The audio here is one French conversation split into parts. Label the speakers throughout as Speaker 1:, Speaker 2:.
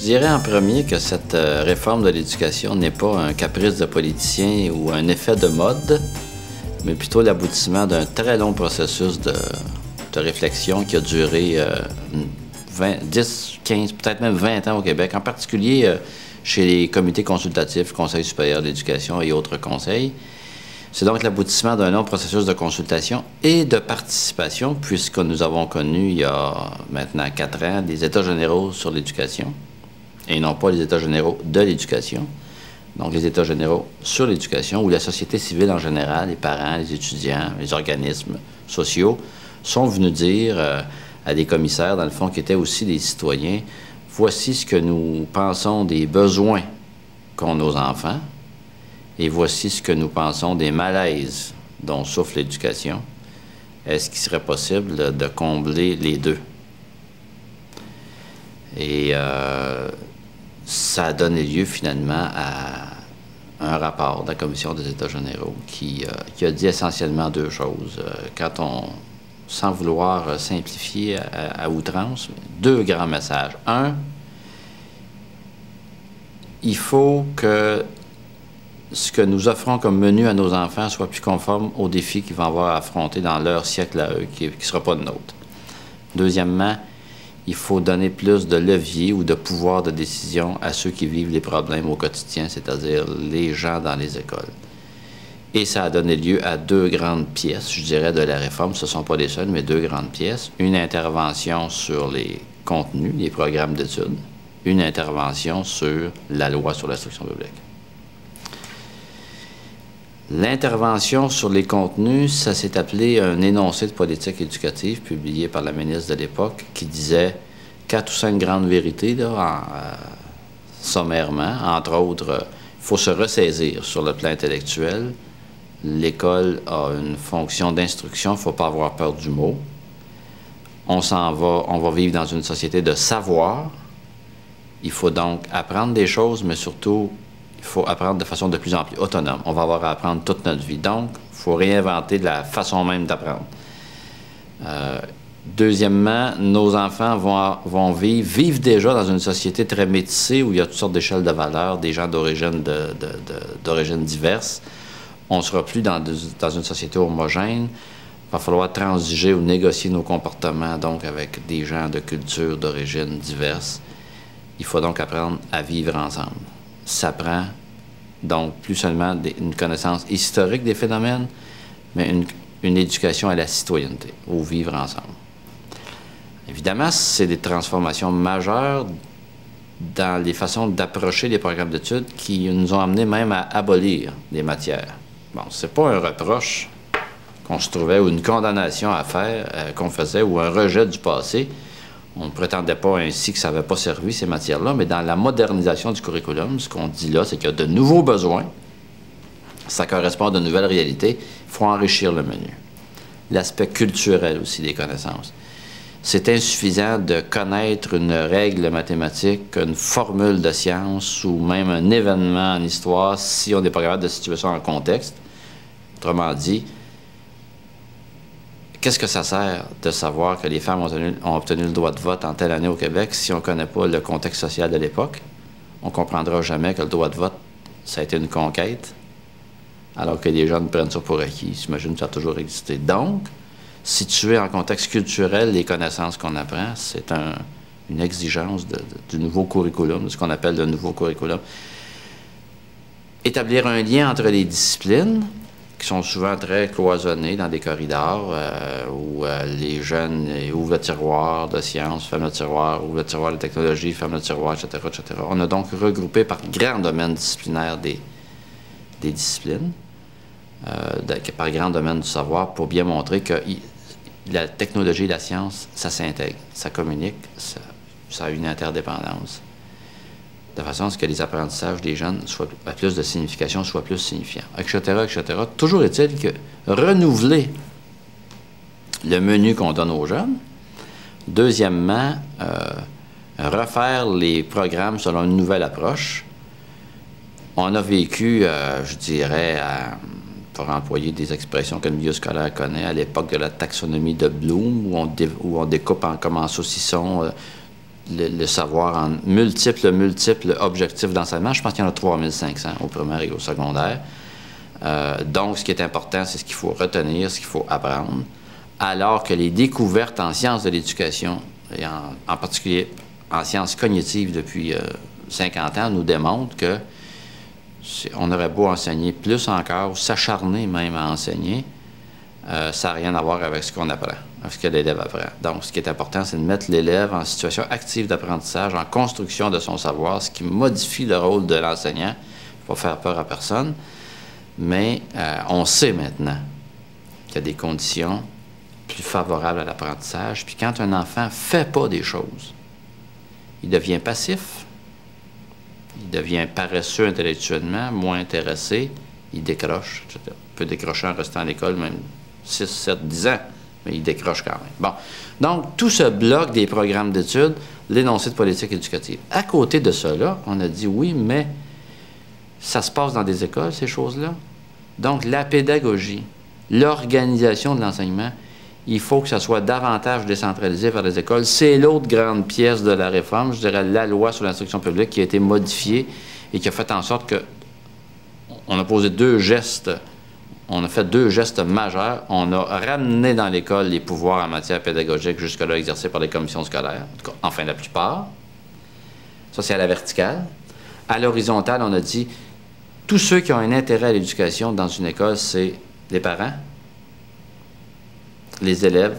Speaker 1: dirais en premier que cette réforme de l'éducation n'est pas un caprice de politicien ou un effet de mode, mais plutôt l'aboutissement d'un très long processus de réflexion qui a duré 10, 15, peut-être même 20 ans au Québec, en particulier chez les comités consultatifs, Conseil supérieur de l'éducation et autres conseils. C'est donc l'aboutissement d'un long processus de consultation et de participation, puisque nous avons connu, il y a maintenant 4 ans, des États généraux sur l'éducation, et non pas les États généraux de l'éducation. Donc, les États généraux sur l'éducation, où la société civile en général, les parents, les étudiants, les organismes sociaux, sont venus dire à des commissaires, dans le fond, qui étaient aussi des citoyens, voici ce que nous pensons des besoins qu'ont nos enfants, et voici ce que nous pensons des malaises dont souffre l'éducation. Est-ce qu'il serait possible de combler les deux? Et ça a donné lieu finalement à un rapport de la Commission des États généraux qui a dit essentiellement 2 choses. Quand on, sans vouloir simplifier à outrance, 2 grands messages. Un, il faut que ce que nous offrons comme menu à nos enfants soit plus conforme aux défis qu'ils vont avoir à affronter dans leur siècle à eux, qui ne sera pas le nôtre. Deuxièmement, il faut donner plus de levier ou de pouvoir de décision à ceux qui vivent les problèmes au quotidien, c'est-à-dire les gens dans les écoles. Et ça a donné lieu à 2 grandes pièces, je dirais, de la réforme. Ce ne sont pas les seules, mais 2 grandes pièces. Une intervention sur les contenus, les programmes d'études. Une intervention sur la loi sur l'instruction publique. L'intervention sur les contenus, ça s'est appelé un énoncé de politique éducative publié par la ministre de l'époque qui disait 4 ou 5 grandes vérités, là, sommairement. Entre autres, il faut se ressaisir sur le plan intellectuel. L'école a une fonction d'instruction, il ne faut pas avoir peur du mot. On va vivre dans une société de savoir. Il faut donc apprendre des choses, mais surtout, il faut apprendre de façon de plus en plus autonome. On va avoir à apprendre toute notre vie. Donc, il faut réinventer la façon même d'apprendre. Deuxièmement, nos enfants vont vivent déjà dans une société très métissée où il y a toutes sortes d'échelles de valeurs, des gens d'origine diverses. On ne sera plus dans une société homogène. Il va falloir transiger ou négocier nos comportements, donc avec des gens de cultures, d'origine diverses. Il faut donc apprendre à vivre ensemble. Ça prend donc plus seulement une connaissance historique des phénomènes, mais une éducation à la citoyenneté, au vivre ensemble. Évidemment, c'est des transformations majeures dans les façons d'approcher les programmes d'études qui nous ont amenés même à abolir des matières. Bon, c'est pas un reproche qu'on se trouvait ou une condamnation à faire, qu'on faisait, ou un rejet du passé. On ne prétendait pas ainsi que ça n'avait pas servi, ces matières-là, mais dans la modernisation du curriculum, ce qu'on dit là, c'est qu'il y a de nouveaux besoins, ça correspond à de nouvelles réalités, il faut enrichir le menu. L'aspect culturel aussi des connaissances. C'est insuffisant de connaître une règle mathématique, une formule de science ou même un événement en histoire si on n'est pas capable de situer ça en contexte. Autrement dit, qu'est-ce que ça sert de savoir que les femmes ont obtenu le droit de vote en telle année au Québec si on ne connaît pas le contexte social de l'époque? On ne comprendra jamais que le droit de vote, ça a été une conquête, alors que les jeunes prennent ça pour acquis. J'imagine que ça a toujours existé. Donc, situer en contexte culturel les connaissances qu'on apprend, c'est une exigence du nouveau curriculum, de ce qu'on appelle le nouveau curriculum. Établir un lien entre les disciplines, qui sont souvent très cloisonnés dans des corridors où les jeunes ouvrent le tiroir de sciences, ferment le tiroir, ouvrent le tiroir de technologie, ferment le tiroir, etc., etc. On a donc regroupé par grands domaines disciplinaires des disciplines, par grands domaines du savoir, pour bien montrer que la technologie et la science, ça s'intègre, ça communique, ça a une interdépendance, de façon à ce que les apprentissages des jeunes soient à plus de signification, soient plus signifiants, etc., etc. Toujours est-il que renouveler le menu qu'on donne aux jeunes. Deuxièmement, refaire les programmes selon une nouvelle approche. On a vécu, je dirais, pour employer des expressions que le milieu scolaire connaît, à l'époque de la taxonomie de Bloom, où on découpe comme en saucisson le savoir en multiples objectifs d'enseignement. Je pense qu'il y en a 3500 au primaire et au secondaire. Donc, ce qui est important, c'est ce qu'il faut retenir, ce qu'il faut apprendre, alors que les découvertes en sciences de l'éducation, et en particulier en sciences cognitives depuis 50 ans, nous démontrent que on aurait beau enseigner plus encore, ou s'acharner même à enseigner, ça n'a rien à voir avec ce qu'on apprend, avec ce que l'élève apprend. Donc, ce qui est important, c'est de mettre l'élève en situation active d'apprentissage, en construction de son savoir, ce qui modifie le rôle de l'enseignant. Il ne faut pas faire peur à personne, mais on sait maintenant qu'il y a des conditions plus favorables à l'apprentissage. Puis quand un enfant ne fait pas des choses, il devient passif, il devient paresseux intellectuellement, moins intéressé, il décroche, etc. Il peut décrocher en restant à l'école, même 6, 7, 10 ans, mais il décroche quand même. Bon. Donc, tout ce bloc des programmes d'études, l'énoncé de politique éducative. À côté de cela, on a dit oui, mais ça se passe dans des écoles, ces choses-là. Donc, la pédagogie, l'organisation de l'enseignement, il faut que ça soit davantage décentralisé vers les écoles. C'est l'autre grande pièce de la réforme, je dirais la loi sur l'instruction publique qui a été modifiée et qui a fait en sorte que on a posé deux gestes, on a fait deux gestes majeurs. On a ramené dans l'école les pouvoirs en matière pédagogique jusque-là exercés par les commissions scolaires, en tout cas, enfin la plupart. Ça, c'est à la verticale. À l'horizontale, on a dit tous ceux qui ont un intérêt à l'éducation dans une école, c'est les parents, les élèves,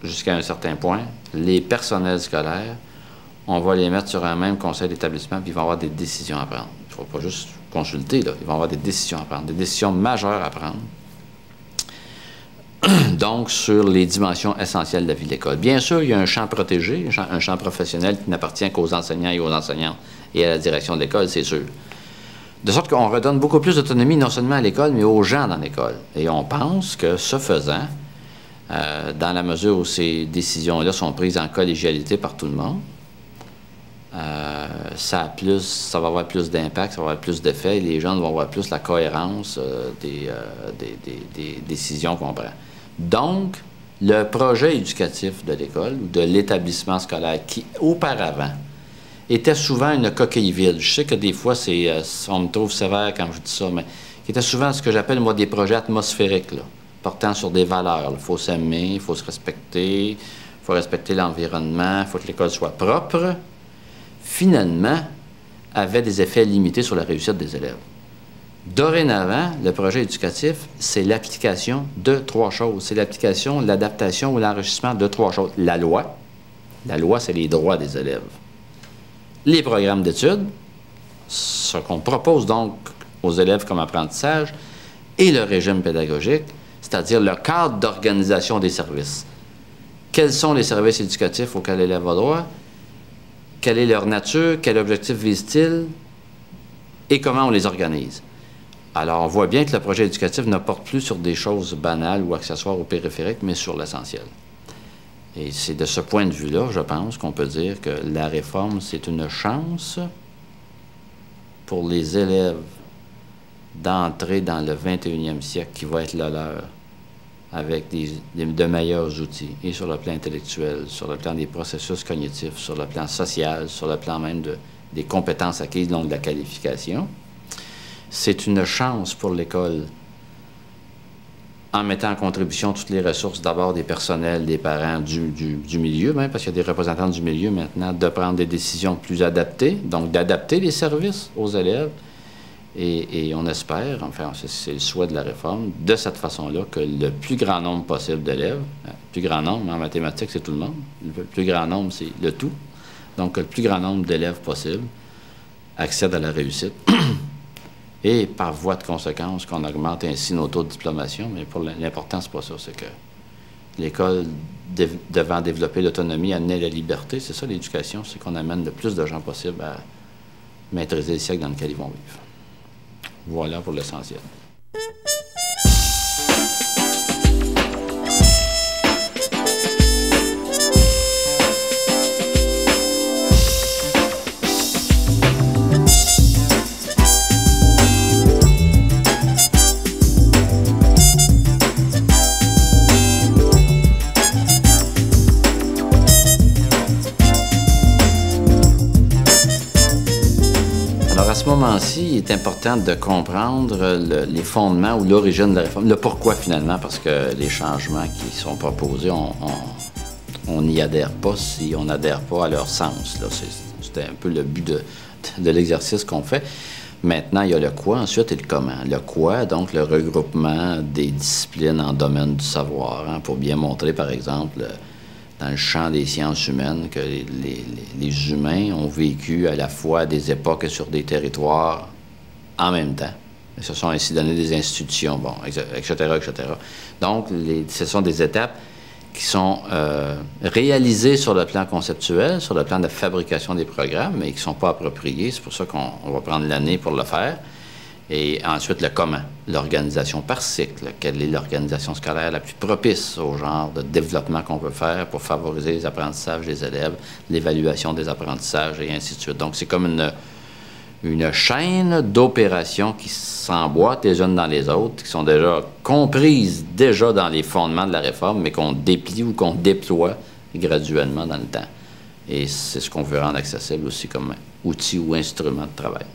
Speaker 1: jusqu'à un certain point, les personnels scolaires, on va les mettre sur un même conseil d'établissement, puis ils vont avoir des décisions à prendre. Il ne faut pas juste consulter, là. Ils vont avoir des décisions à prendre, des décisions majeures à prendre. Donc, sur les dimensions essentielles de la vie de l'école. Bien sûr, il y a un champ protégé, un champ professionnel qui n'appartient qu'aux enseignants et aux enseignantes et à la direction de l'école, c'est sûr. De sorte qu'on redonne beaucoup plus d'autonomie non seulement à l'école, mais aux gens dans l'école. Et on pense que, ce faisant, dans la mesure où ces décisions-là sont prises en collégialité par tout le monde, ça va avoir plus d'impact, ça va avoir plus d'effet, et les gens vont voir plus la cohérence des décisions qu'on prend. Donc, le projet éducatif de l'école ou de l'établissement scolaire qui, auparavant, était souvent une coquille vide. Je sais que des fois, on me trouve sévère quand je dis ça, mais qui était souvent ce que j'appelle, moi, des projets atmosphériques, là, portant sur des valeurs. Il faut s'aimer, il faut se respecter, il faut respecter l'environnement, il faut que l'école soit propre. Finalement, avait des effets limités sur la réussite des élèves. Dorénavant, le projet éducatif, c'est l'application de trois choses. C'est l'application, l'adaptation ou l'enrichissement de trois choses. La loi, c'est les droits des élèves. Les programmes d'études, ce qu'on propose donc aux élèves comme apprentissage, et le régime pédagogique, c'est-à-dire le cadre d'organisation des services. Quels sont les services éducatifs auxquels l'élève a droit? Quelle est leur nature? Quel objectif vise-t-il? Et comment on les organise? Alors, on voit bien que le projet éducatif ne porte plus sur des choses banales ou accessoires ou périphériques, mais sur l'essentiel. Et c'est de ce point de vue-là, je pense, qu'on peut dire que la réforme, c'est une chance pour les élèves d'entrer dans le 21e siècle qui va être le leur avec de meilleurs outils, et sur le plan intellectuel, sur le plan des processus cognitifs, sur le plan social, sur le plan même des compétences acquises, donc de la qualification. C'est une chance pour l'école, en mettant en contribution toutes les ressources, d'abord des personnels, des parents, du milieu, même, parce qu'il y a des représentants du milieu maintenant, de prendre des décisions plus adaptées, donc d'adapter les services aux élèves. Et on espère, enfin, c'est le souhait de la réforme, de cette façon-là, que le plus grand nombre possible d'élèves, le plus grand nombre, en mathématiques, c'est tout le monde, le plus grand nombre, c'est le tout, donc que le plus grand nombre d'élèves possible accèdent à la réussite. Et par voie de conséquence, qu'on augmente ainsi nos taux de diplomation, mais pour l'important, c'est pas ça, c'est que l'école, devant développer l'autonomie, amener la liberté, c'est ça l'éducation, c'est qu'on amène le plus de gens possible à maîtriser le siècle dans lequel ils vont vivre. Voilà pour l'essentiel. moment-ci, il est important de comprendre les fondements ou l'origine de la réforme, le pourquoi finalement, parce que les changements qui sont proposés, on n'y adhère pas si on n'adhère pas à leur sens. C'était un peu le but de l'exercice qu'on fait. Maintenant, il y a le quoi, ensuite, et le comment. Le quoi, donc le regroupement des disciplines en domaine du savoir, hein, pour bien montrer, par exemple, dans le champ des sciences humaines, que les humains ont vécu à la fois à des époques et sur des territoires en même temps. Ils se sont ainsi donné des institutions, bon, etc., etc. Donc, ce sont des étapes qui sont réalisées sur le plan conceptuel, sur le plan de fabrication des programmes, mais qui ne sont pas appropriées. C'est pour ça qu'on va prendre l'année pour le faire. Et ensuite, le comment, l'organisation par cycle. Quelle est l'organisation scolaire la plus propice au genre de développement qu'on veut faire pour favoriser les apprentissages des élèves, l'évaluation des apprentissages et ainsi de suite. Donc, c'est comme une chaîne d'opérations qui s'emboîtent les unes dans les autres, qui sont déjà comprises dans les fondements de la réforme, mais qu'on déplie ou qu'on déploie graduellement dans le temps. Et c'est ce qu'on veut rendre accessible aussi comme outil ou instrument de travail.